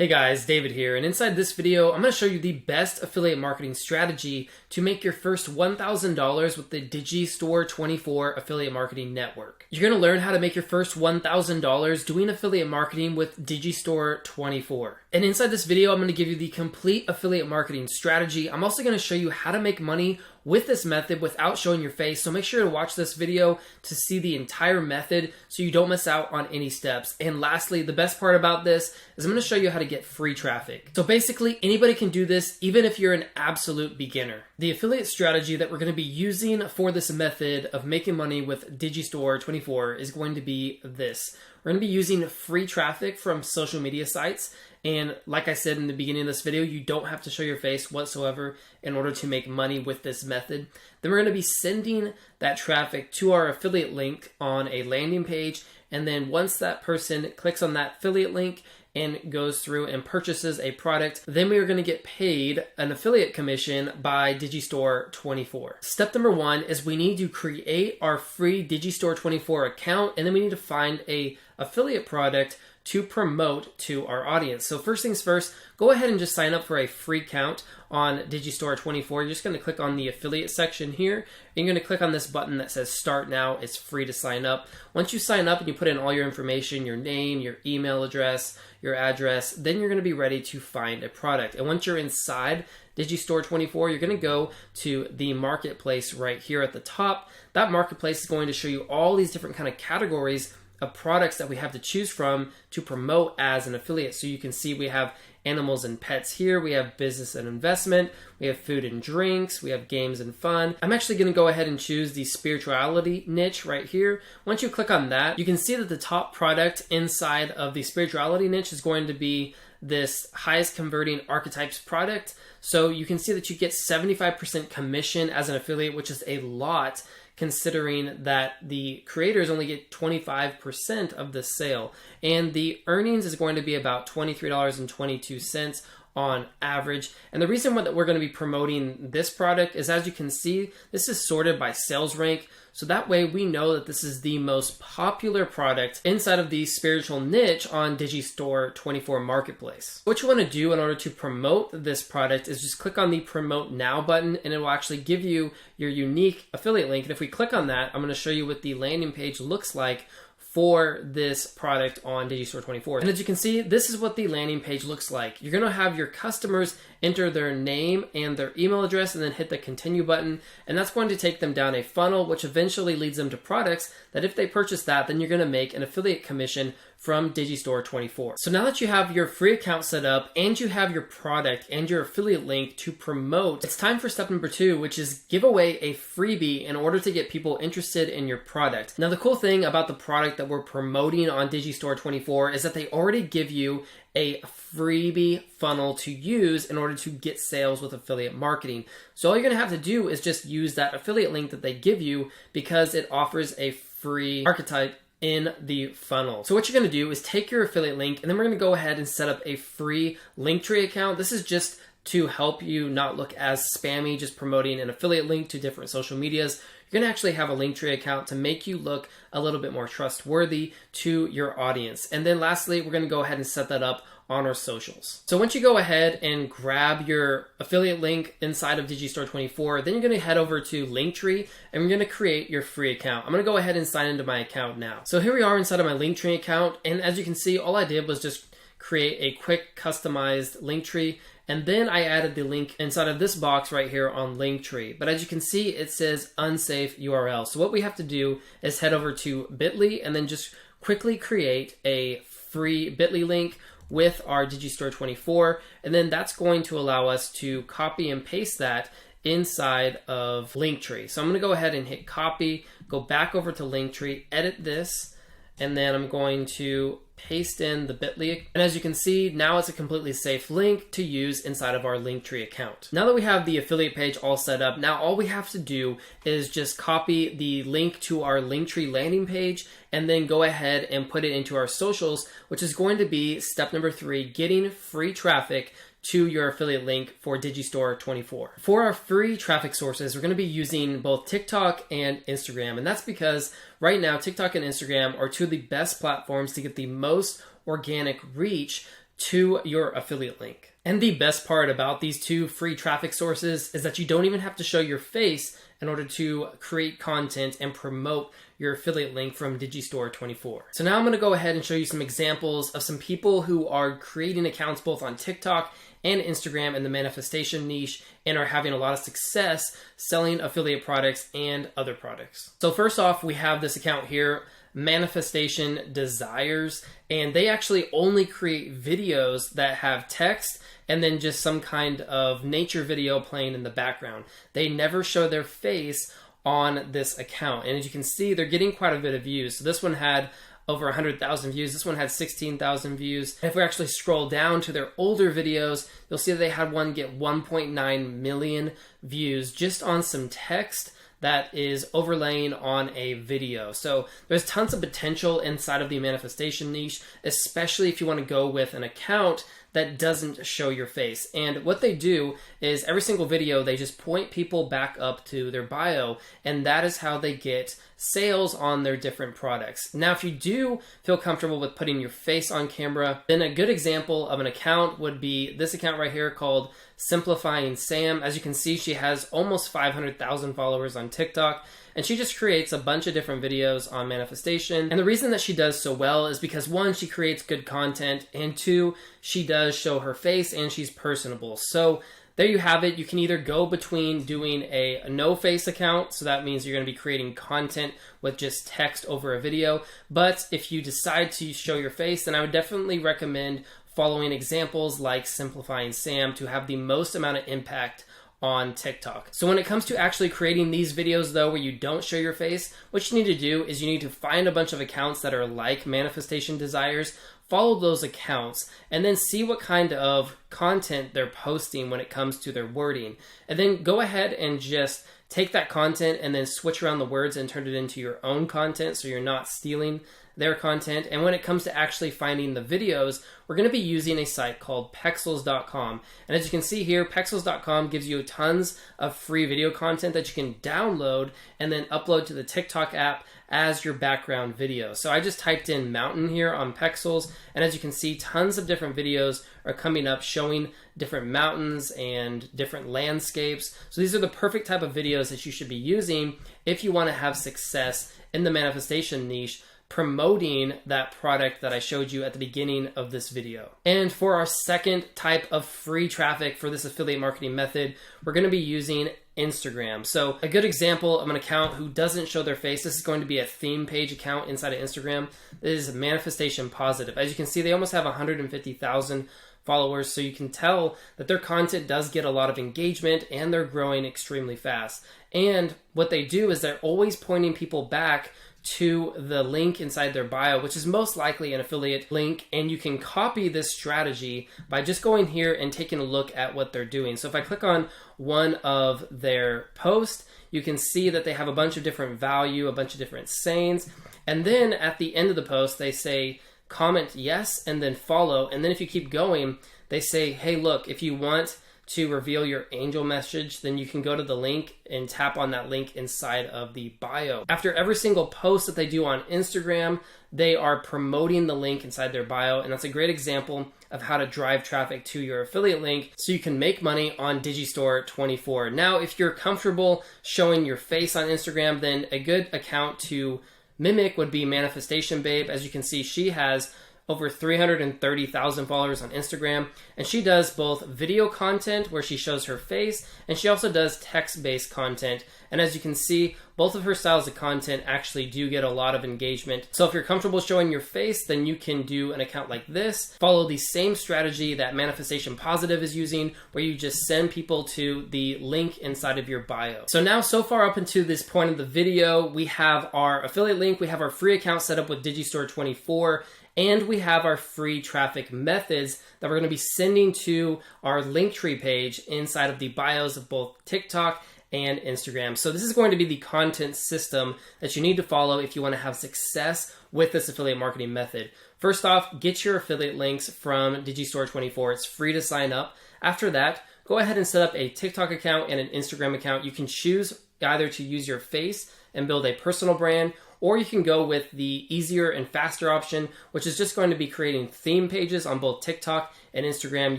Hey guys, David here, and inside this video, I'm going to show you the best affiliate marketing strategy to make your first $1,000 with the DigiStore24 affiliate marketing network. You're going to learn how to make your first $1,000 doing affiliate marketing with DigiStore24. And inside this video, I'm going to give you the complete affiliate marketing strategy. I'm also going to show you how to make money with this method without showing your face. So make sure to watch this video to see the entire method so you don't miss out on any steps. And lastly, the best part about this is I'm going to show you how to get free traffic. So basically anybody can do this, even if you're an absolute beginner. The affiliate strategy that we're going to be using for this method of making money with DigiStore24 is going to be this. We're going to be using free traffic from social media sites. And like I said in the beginning of this video, you don't have to show your face whatsoever in order to make money with this method. Then we're going to be sending that traffic to our affiliate link on a landing page. And then once that person clicks on that affiliate link and goes through and purchases a product, then we are going to get paid an affiliate commission by DigiStore24. Step number one is we need to create our free DigiStore24 account, and then we need to find a affiliate product to promote to our audience. So first things first, go ahead and just sign up for a free account on DigiStore24. You're just going to click on the affiliate section here. And you're going to click on this button that says start now. It's free to sign up. Once you sign up and you put in all your information, your name, your email address, your address, then you're going to be ready to find a product. And once you're inside DigiStore24, you're going to go to the marketplace right here at the top. That marketplace is going to show you all these different kind of categories of products that we have to choose from to promote as an affiliate. So you can see we have animals and pets here, we have business and investment, we have food and drinks, we have games and fun. I'm actually going to go ahead and choose the spirituality niche right here. Once you click on that, you can see that the top product inside of the spirituality niche is going to be this highest converting archetypes product. So you can see that you get 75% commission as an affiliate, which is a lot considering that the creators only get 25% of the sale. And the earnings is going to be about $23.22 on average. And the reason that we're going to be promoting this product is, as you can see, this is sorted by sales rank. So that way we know that this is the most popular product inside of the spiritual niche on DigiStore24 marketplace. What you want to do in order to promote this product is just click on the promote now button, and it will actually give you your unique affiliate link. And if we click on that, I'm going to show you what the landing page looks like for this product on DigiStore24. And as you can see, this is what the landing page looks like. You're gonna have your customers enter their name and their email address and then hit the continue button. And that's going to take them down a funnel, which eventually leads them to products that if they purchase that, then you're gonna make an affiliate commission from DigiStore24. So now that you have your free account set up and you have your product and your affiliate link to promote, it's time for step number two, which is give away a freebie in order to get people interested in your product. Now, the cool thing about the product that we're promoting on DigiStore24 is that they already give you a freebie funnel to use in order to get sales with affiliate marketing. So all you're gonna have to do is just use that affiliate link that they give you because it offers a free archetype in the funnel. So what you're going to do is take your affiliate link, and then we're going to go ahead and set up a free Linktree account. This is just to help you not look as spammy, just promoting an affiliate link to different social medias. You're going to actually have a Linktree account to make you look a little bit more trustworthy to your audience. And then lastly, we're going to go ahead and set that up on our socials. So once you go ahead and grab your affiliate link inside of DigiStore24, then you're going to head over to Linktree and we're going to create your free account. I'm going to go ahead and sign into my account now. So here we are inside of my Linktree account, and as you can see, all I did was just create a quick customized Linktree, and then I added the link inside of this box right here on Linktree. But as you can see, it says unsafe URL. So what we have to do is head over to Bitly and then just quickly create a free Bitly link with our DigiStore24, and then that's going to allow us to copy and paste that inside of Linktree. So I'm going to go ahead and hit copy, go back over to Linktree, edit this, and then I'm going to paste in the Bitly. And as you can see, now it's a completely safe link to use inside of our Linktree account. Now that we have the affiliate page all set up, now all we have to do is just copy the link to our Linktree landing page and then go ahead and put it into our socials, which is going to be step number 3, getting free traffic to your affiliate link for DigiStore24. For our free traffic sources, we're going to be using both TikTok and Instagram. And that's because right now, TikTok and Instagram are two of the best platforms to get the most organic reach to your affiliate link. And the best part about these two free traffic sources is that you don't even have to show your face in order to create content and promote your affiliate link from DigiStore24. So now I'm going to go ahead and show you some examples of some people who are creating accounts both on TikTok and Instagram in the manifestation niche and are having a lot of success selling affiliate products and other products. So first off, we have this account here, Manifestation Desires, and they actually only create videos that have text and then just some kind of nature video playing in the background. They never show their face on this account. And as you can see, they're getting quite a bit of views. So this one had over 100,000 views. This one had 16,000 views. And if we actually scroll down to their older videos, you'll see that they had one get 1.9 million views just on some text that is overlaying on a video. So there's tons of potential inside of the manifestation niche, especially if you want to go with an account that doesn't show your face. And what they do is every single video, they just point people back up to their bio, and that is how they get sales on their different products. Now, if you do feel comfortable with putting your face on camera, then a good example of an account would be this account right here called Simplifying Sam. As you can see, she has almost 500,000 followers on TikTok, and she just creates a bunch of different videos on manifestation. And the reason that she does so well is because one, she creates good content, and two, she does show her face and she's personable. So there you have it. You can either go between doing a no face account, so that means you're going to be creating content with just text over a video. But if you decide to show your face, then I would definitely recommend following examples like Simplifying Sam to have the most amount of impact on TikTok. So when it comes to actually creating these videos though, where you don't show your face, what you need to do is you need to find a bunch of accounts that are like Manifestation Desires, follow those accounts, and then see what kind of content they're posting when it comes to their wording. And then go ahead and just take that content and then switch around the words and turn it into your own content so you're not stealing their content. And when it comes to actually finding the videos, we're going to be using a site called Pexels.com. And as you can see here, Pexels.com gives you tons of free video content that you can download and then upload to the TikTok app as your background video. So I just typed in mountain here on Pexels, and as you can see, tons of different videos are coming up showing different mountains and different landscapes. So these are the perfect type of videos that you should be using if you want to have success in the manifestation niche, promoting that product that I showed you at the beginning of this video. And for our second type of free traffic for this affiliate marketing method, we're going to be using Instagram. So a good example of an account who doesn't show their face, this is going to be a theme page account inside of Instagram. This is Manifestation Positive. As you can see, they almost have 150,000 followers, so you can tell that their content does get a lot of engagement and they're growing extremely fast. And what they do is they're always pointing people back to the link inside their bio, which is most likely an affiliate link, and you can copy this strategy by just going here and taking a look at what they're doing. So if I click on one of their posts, you can see that they have a bunch of different value, a bunch of different sayings, and then at the end of the post they say comment yes and then follow, and then if you keep going they say, hey look, if you want to reveal your angel message, then you can go to the link and tap on that link inside of the bio. After every single post that they do on Instagram, they are promoting the link inside their bio, and that's a great example of how to drive traffic to your affiliate link so you can make money on DigiStore24. Now, if you're comfortable showing your face on Instagram, then a good account to mimic would be Manifestation Babe. As you can see, she has over 330,000 followers on Instagram, and she does both video content where she shows her face, and she also does text-based content. And as you can see, both of her styles of content actually do get a lot of engagement. So if you're comfortable showing your face, then you can do an account like this. Follow the same strategy that Manifestation Positive is using, where you just send people to the link inside of your bio. So now, so far up until this point of the video, we have our affiliate link, we have our free account set up with DigiStore24, and we have our free traffic methods that we're going to be sending to our Linktree page inside of the bios of both TikTok and Instagram. So this is going to be the content system that you need to follow if you want to have success with this affiliate marketing method. First off, get your affiliate links from DigiStore24. It's free to sign up. After that, go ahead and set up a TikTok account and an Instagram account. You can choose either to use your face and build a personal brand, or you can go with the easier and faster option, which is just going to be creating theme pages on both TikTok and Instagram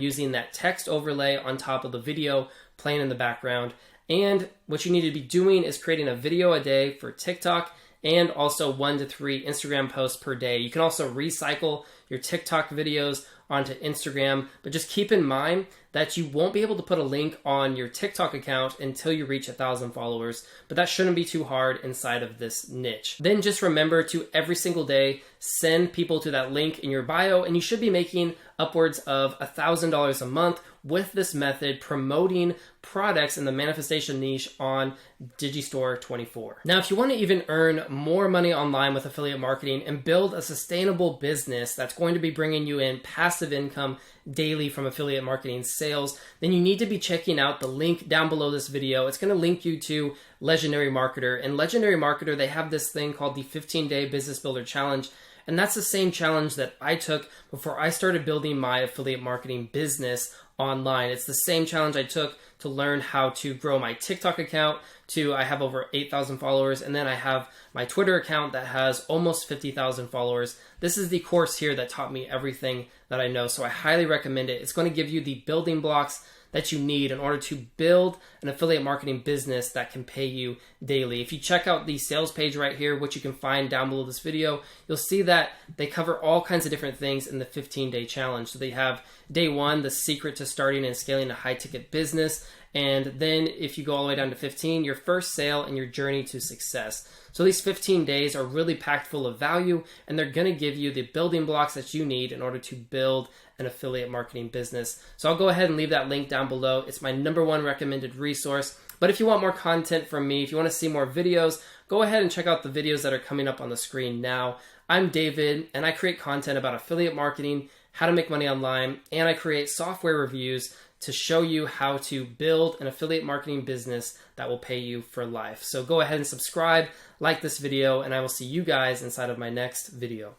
using that text overlay on top of the video playing in the background. And what you need to be doing is creating a video a day for TikTok and also 1 to 3 Instagram posts per day. You can also recycle your TikTok videos onto Instagram, but just keep in mind that you won't be able to put a link on your TikTok account until you reach 1,000 followers, but that shouldn't be too hard inside of this niche. Then just remember to every single day send people to that link in your bio, and you should be making upwards of $1,000 a month with this method, promoting products in the manifestation niche on DigiStore24. Now, if you want to even earn more money online with affiliate marketing and build a sustainable business that's going to be bringing you in passive income daily from affiliate marketing sales, then you need to be checking out the link down below this video. It's going to link you to Legendary Marketer. And Legendary Marketer, they have this thing called the 15-Day Business Builder Challenge. And that's the same challenge that I took before I started building my affiliate marketing business online. It's the same challenge I took to learn how to grow my TikTok account to I have over 8,000 followers, and then I have my Twitter account that has almost 50,000 followers. This is the course here that taught me everything that I know, so I highly recommend it. It's going to give you the building blocks that you need in order to build an affiliate marketing business that can pay you daily. If you check out the sales page right here, which you can find down below this video, you'll see that they cover all kinds of different things in the 15-day challenge. So they have day 1, the secret to starting and scaling a high-ticket business. And then if you go all the way down to 15, your first sale and your journey to success. So these 15 days are really packed full of value, and they're going to give you the building blocks that you need in order to build an affiliate marketing business. So I'll go ahead and leave that link down below. It's my #1 recommended resource. But if you want more content from me, if you want to see more videos, go ahead and check out the videos that are coming up on the screen now. I'm David, and I create content about affiliate marketing, how to make money online, and I create software reviews to show you how to build an affiliate marketing business that will pay you for life. So go ahead and subscribe, like this video, and I will see you guys inside of my next video.